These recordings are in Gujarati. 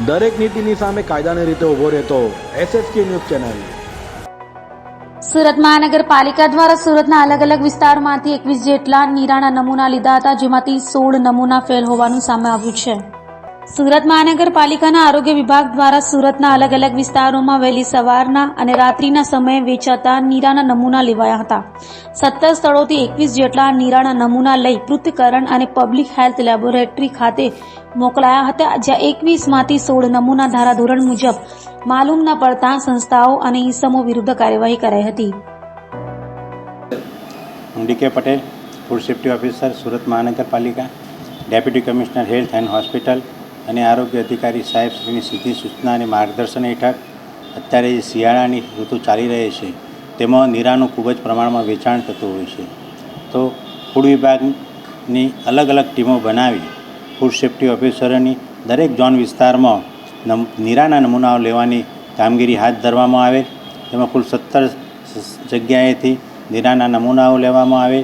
દરેક નીતિની સામે કાયદાની રીતે ઊભો રહેતો SSK ન્યૂઝ ચેનલ। સુરત મહાનગરપાલિકા દ્વારા સુરતના અલગ અલગ વિસ્તારોમાંથી 21 જેટલા નીરાના નમૂના લીધા હતા, જેમાંથી 16 નમૂના ફેલ હોવાનું સામે આવ્યું છે। સુરત મહાનગરપાલિકાના આરોગ્ય વિભાગ દ્વારા સુરતના અલગ અલગ વિસ્તારોમાં વહેલી સવારના અને રાત્રિના સમયે વેચાતા નીરાના નમૂના લેવાયા હતા। 17 સ્થળોથી 21 જેટલા નીરાના નમૂના લઈ પૃથ્થકરણ અને પબ્લિક હેલ્થ લેબોરેટરી ખાતે મોકલાયા હતા, જ્યાં 21માંથી 16 નમૂના ધારાધોરણ મુજબ માલુમ ન પડતા સંસ્થાઓ અને ઇસમો વિરુદ્ધ કાર્યવાહી કરાઈ હતી। D K. Patel, food safety officer, Surat મહાનગરપાલિકા, deputy commissioner health and hospital અને આરોગ્ય અધિકારી સાહેબશ્રીની સીધી સૂચના અને માર્ગદર્શન હેઠળ અત્યારે જે શિયાળાની ઋતુ ચાલી રહી છે તેમાં નીરાનું ખૂબ જ પ્રમાણમાં વેચાણ થતું હોય છે। તો ફૂડ વિભાગની અલગ અલગ ટીમો બનાવી ફૂડ સેફ્ટી ઓફિસરોની દરેક ઝોન વિસ્તારમાં નીરાના નમૂનાઓ લેવાની કામગીરી હાથ ધરવામાં આવે। તેમાં કુલ 17 જગ્યાએથી નીરાના નમૂનાઓ લેવામાં આવે।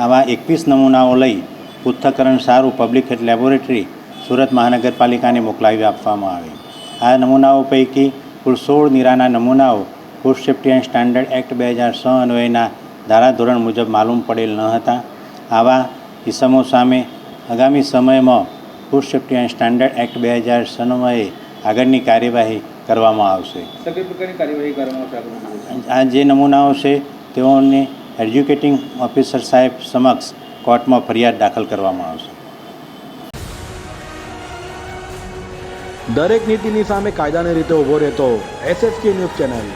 આવા 21 નમૂનાઓ લઈ પૃથ્થકરણ સારું પબ્લિક હેલ્થ લેબોરેટરી સુરત મહાનગરપાલિકાને મોકલાવી આપવામાં આવે। આ નમૂનાઓ પૈકી કુલ 16 નીરાના નમૂનાઓ food safety and standard act 2006 અન્વયના ધારાધોરણ મુજબ માલુમ પડેલ ન હતા। આવા ઇસમો સામે આગામી સમયમાં food safety and standard act 2006 અન્વયે આગળની કાર્યવાહી કરવામાં આવશે। કઈ પ્રકારની કાર્યવાહી કરવામાં આવશે? આ જે નમૂનાઓ છે તેઓને એડ્યુકેટિંગ ઓફિસર સાહેબ સમક્ષ કોર્ટમાં ફરિયાદ દાખલ કરવામાં આવશે। દરેક નીતિની સામે કાયદાની રીતે ઊભો રહેતો SSK ન્યૂઝ ચેનલ।